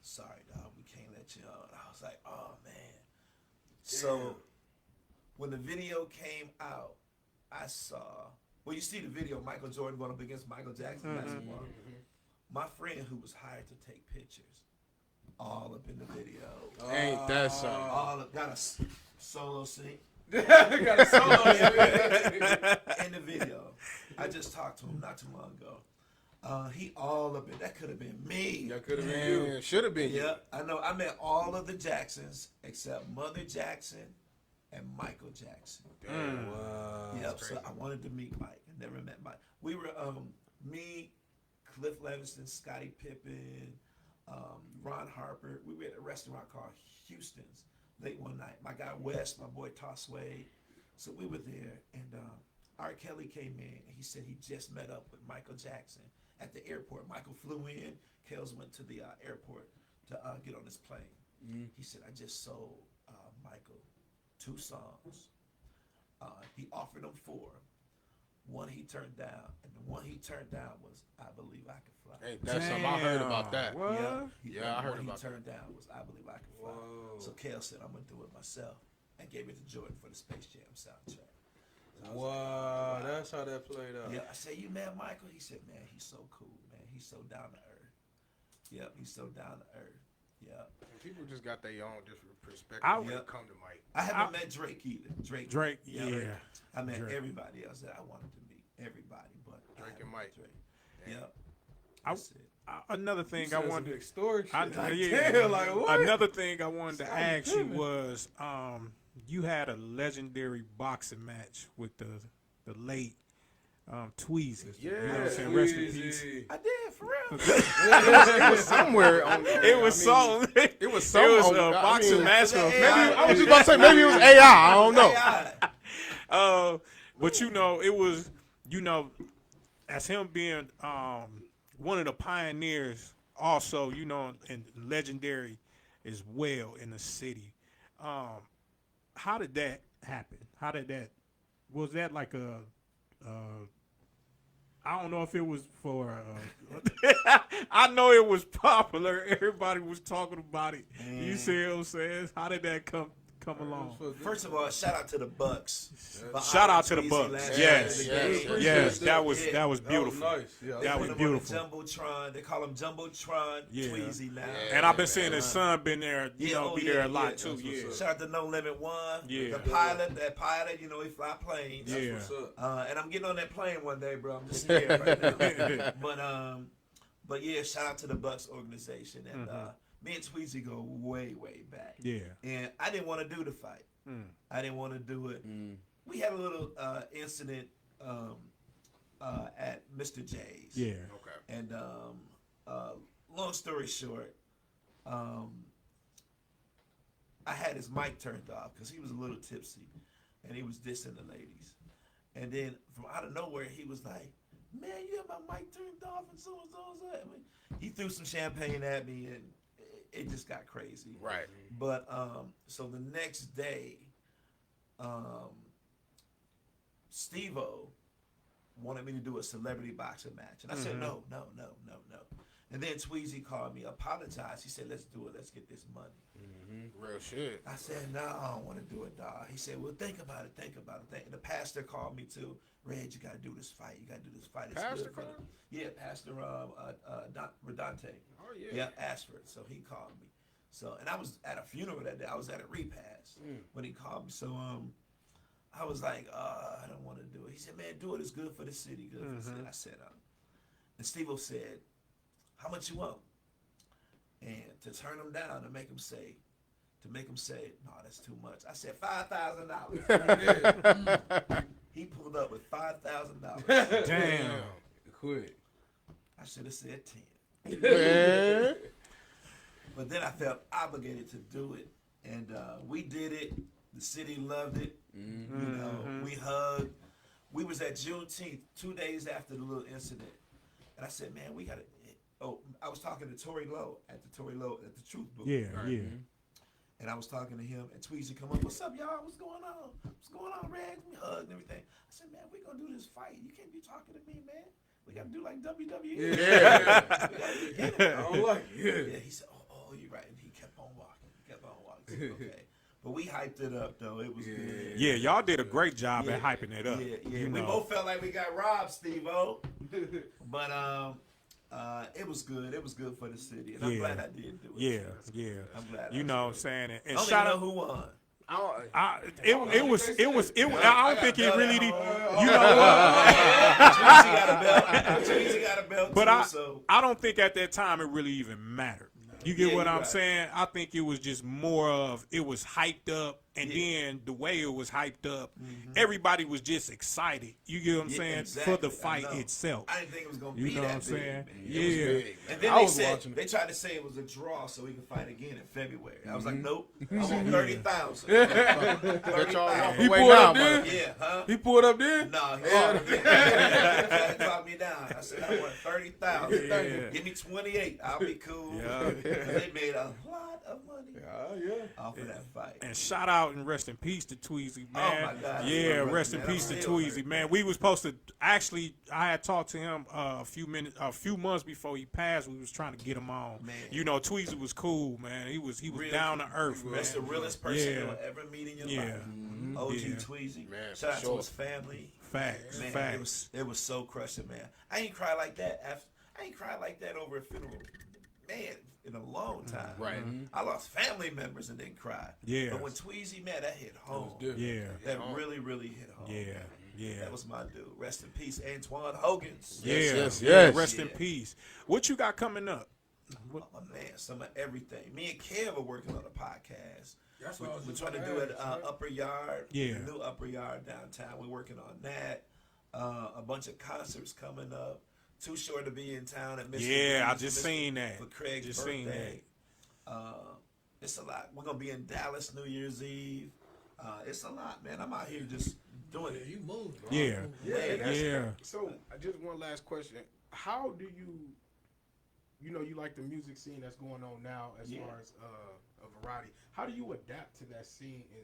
"Sorry, dog, we can't let you on." I was like, "Oh, man." So when the video came out, I saw, well, you see the video, Michael Jordan going up against Michael Jackson basketball. My friend who was hired to take pictures, all up in the video. Ain't that something? All up, got a solo scene. Got a solo In the video. I just talked to him not too long ago. He all up in, that could have been me. That could have been you. Should have been. Yeah, I know. I met all of the Jacksons except Mother Jackson and Michael Jackson. Wow. Yep. So I wanted to meet Mike. I never met Mike. We were me, Cliff Levingston, Scottie Pippen, Ron Harper. We were at a restaurant called Houston's late one night. My guy West, my boy Toss Wade. So we were there, and R. Kelly came in, and he said he just met up with Michael Jackson at the airport. Michael flew in. Kels went to the airport to get on his plane. He said, "I just sold Michael 2 songs. He offered him 4. One he turned down, and the one he turned down was I Believe I Can Fly." Ain't that something? I heard about that. What? Yeah, I heard the one about he turned down was I Believe I Can Fly. Whoa. So Kel said, "I'm gonna do it myself," and gave it to Jordan for the Space Jam soundtrack. So I was Wow, like, that's how that played out. yeah, I said, "You met Michael?" He said, "Man, he's so cool, man. He's so down to earth." Yep, he's so down to earth. Yep. People just got their own different perspective I- when Yep. it come to Mike. I haven't met Drake either. Drake, yeah. I met Drake. everybody else that I wanted to meet. Everybody, but I Drake and haven't Mike. met Drake. Yep. I- That's it. Another thing I wanted big story. Shit. I, Like, yeah. damn, like what? Another thing I wanted to Scottie ask you Pippen. was, you had a legendary boxing match with the late Tweezy. You know what I'm saying? Rest in peace. Tweezy. I did, for real. It was somewhere on there. It was so. It was some. It was on- a I boxing mean, match. was Of, that Maybe AI? I was just about to say maybe it was AI. I don't know. AI. but you know, it was, you know, as him being one of the pioneers, also, you know, and legendary as well in the city. How did that happen? How did that? Was that like a? I don't know if it was for. I know it was popular. Everybody was talking about it. You see what I'm saying? How did that come along? First of all, shout out to the Bucks. Shout out to the Tweezy Bucks. last Yes, year in the game. yes, that was Yeah. that was beautiful. That was nice. Yeah, That Put was him beautiful. on the Jumbotron. They call him Jumbotron Yeah. Tweezy now. And I've been seeing his son been there, you Yeah, know, oh, be yeah, there a lot yeah. too. That's Yeah, what's Shout out to No Limit One. Yeah. The pilot, that pilot, you know, he fly planes. Yeah. What's up? And I'm getting on that plane one day, bro. I'm just scared right now. But yeah, shout out to the Bucks organization. And me and Tweezy go way, way back. yeah. And I didn't want to do the fight. I didn't want to do it. We had a little incident at Mr. J's. Yeah. Okay. And long story short, I had his mic turned off because he was a little tipsy, and he was dissing the ladies. And then from out of nowhere, he was like, "Man, you have my mic turned off," and so and so. I mean, he threw some champagne at me, and it just got crazy. Right. But so the next day, Steve-O wanted me to do a celebrity boxing match, and I said no. And then Tweezy called me, apologized. He said, "Let's do it. Let's get this money." Real shit. I said, "No, I don't want to do it, dog." He said, "Well, think about it. And the pastor called me too. "Reg, you got to do this fight. You got to do this fight." It's Pastor good for called? the-" Yeah, Pastor Redante. Oh yeah. Yeah, Ashford. So he called me. So, and I was at a funeral that day. I was at a repast when he called me. So was like, I don't want to do it. He said, man, do it. It's good for the city. Good for the city. I said, and Steve-O said, how much you want? And to turn him down and make him say, no, that's too much. I said, $5,000. He pulled up with $5,000. Damn. Quit. I should have said 10. Man. But then I felt obligated to do it. And we did it. The city loved it. Mm-hmm. You know, we hugged. We was at Juneteenth 2 days after the little incident. And I said, man, we got to. Oh, I was talking to Tory Lowe at the Truth booth. Yeah, yeah. And I was talking to him, and Tweezy come up, what's up, y'all? What's going on? What's going on, Reg? We hugged and everything. I said, man, we going to do this fight. You can't be talking to me, man. We got to do like WWE. Yeah. We got to get it. I don't like it. Yeah, he said, oh, you're right. And he kept on walking. Okay. But we hyped it up, though. It was good. Yeah, y'all did a great job at hyping it up. Yeah. You We know. both felt like we got robbed, Steve-O. But it was good. It was good for the city. And I'm glad I did do it. Yeah. I'm glad. You know what I'm saying? And I don't shout even know out. who won. It was. I don't think it really. You know Tweezy got a belt. Tweezy got a belt But too, I don't think at that time it really even mattered. You get what you're I'm right. saying? I think it was just more of it was hyped up, and then the way it was hyped up, everybody was just excited. You get what I'm saying? exactly. For the fight I know. itself. I didn't think it was gonna You be know that what I'm big, saying? man. Yeah. And then I they was said watching it. they tried to say it was a draw so we could fight again in February. I was like, nope. I want 30,000. Let y'all walk He away pulled now, up man. there? Yeah, huh? He pulled up there? No, he dropped me down. I said, I want 30,000. Yeah. Give me 28. I'll be cool. Yeah. They made a lot of money Yeah. off of that fight. And shout out and rest in peace to Tweezy, man. Oh, my God. Yeah, rest in Man, peace to I'm still Tweezy, hurt. man. We was supposed to actually. I had talked to him a few months before he passed. We was trying to get him on. Man. You know, Tweezy was cool, man. He was Real down to earth, man. That's the realest person Yeah. you'll ever meet in your Yeah. life. OG Yeah. Tweezy. Man, Shout out for to sure. his family. Facts, Man, facts. it was so crushing, man. I ain't cried like that. I ain't cried like that over a funeral, man, in a long time. Right. I lost family members and didn't cry. Yeah. But when Tweezy, man, that hit home. Yeah, That really, really hit home. yeah. That was my dude. Rest in peace, Antoine Hogan's. yes. Rest in Yeah. peace. What you got coming up? Oh, man, some of everything. Me and Kev are working on a podcast. That's what I was We're just trying to gonna do it ask, right? Upper Yard. Yeah. The new Upper Yard downtown. We're working on that. A bunch of concerts coming up. Too Short to Be in Town at Mr. Yeah, I B's just seen that. For Craig's Just birthday. seen that. It's a lot. We're gonna be in Dallas New Year's Eve. It's a lot, man. I'm out here just doing Yeah, it. you moved. Bro. Yeah. Yeah. So, just one last question. How do you like the music scene that's going on now as far as a variety? How do you adapt to that scene and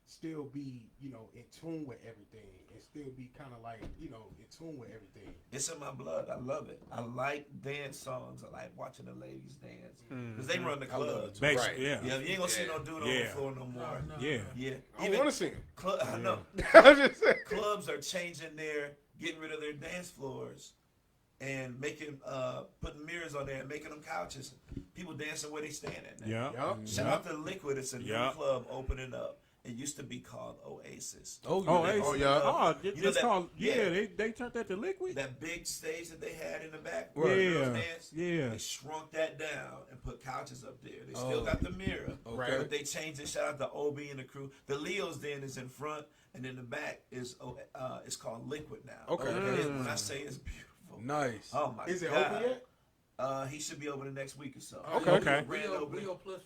still be, in tune with everything and still be kind of like, in tune with everything? It's in my blood. I love it. I like dance songs. I like watching the ladies dance because they run the clubs. Basically, Right. Yeah, you ain't gonna see no dude on the floor no more. No. Yeah. Yeah, I want to sing. I know. I'm just saying. Clubs are changing getting rid of their dance floors and putting mirrors on there and making them couches. People dancing where they stand at now. Yeah. Yup. Shout out to Liquid. It's a new Yeah. club opening up. It used to be called Oasis. Oh, They hey, opened yeah. up- Oh, you know it's that- called. Yeah, they turned that to Liquid. That big stage that they had in the back. Right. where the girls Yeah. danced, Yeah. They shrunk that down and put couches up there. They still got the mirror. Right. But they changed it. Shout out to OB and the crew. The Leo's Den is in front, and in the back is it's called Liquid now. Okay. When I say it's beautiful. Nice. Oh my Is it God. open yet? He should be over the next week or so. Okay. Okay. Grand opening. We on +5.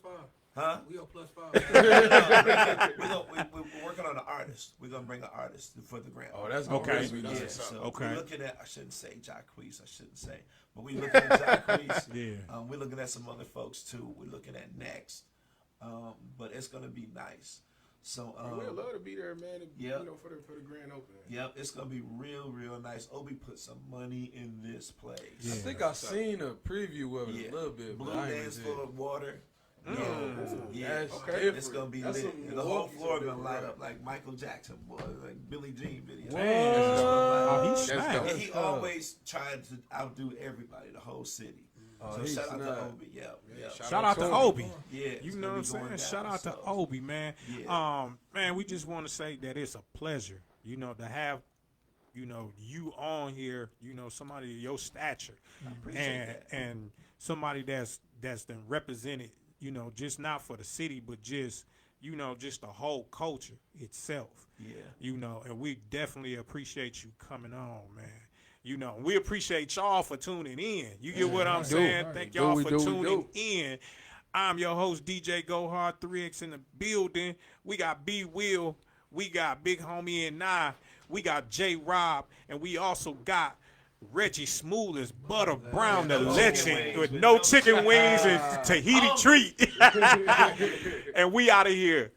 Huh? We on +5. We're working on an artist. We're gonna bring an artist for the grand. Oh, that's Okay. good. Yeah, That's so Okay. we're looking at. I shouldn't say Jacquees. I shouldn't say, but we're looking at Jacquees. Yeah. We're looking at some other folks too. We're looking at next, but it's gonna be nice. So We'd love to be there, man. yeah. For the grand opening. Yep, it's gonna be real nice. Obi put some money in this place. I think I seen a preview of it Yeah. a little bit. Blue but I ain't dance been full there. of water. Yeah, That's Okay. different. it's gonna be That's lit. some The whole Milwaukee floor shit, gonna light right? up like Michael Jackson, boy, like Billie Jean video. Oh, he That's snapped. dope. And he always tried to outdo everybody, the whole city. So shout out to Obi. Yeah. Shout out to Obi. Yeah. You know what I'm saying? Shout out to Obi, man. Yeah. Man, we just want to say that it's a pleasure, you know, to have, you know, you on here, you know, somebody of your stature, and somebody that's been represented, you know, just not for the city, but just, you know, just the whole culture itself. Yeah. You know, and we definitely appreciate you coming on, man. You know, we appreciate y'all for tuning in. You get what I'm saying? Thank y'all for tuning in. I'm your host, DJ Go Hard 3X in the building. We got B Will. We got Big Homie and I. We got J Rob. And we also got Reggie Smooth as Butter Brown, the legend, with no chicken wings and Tahiti treat. And we out of here.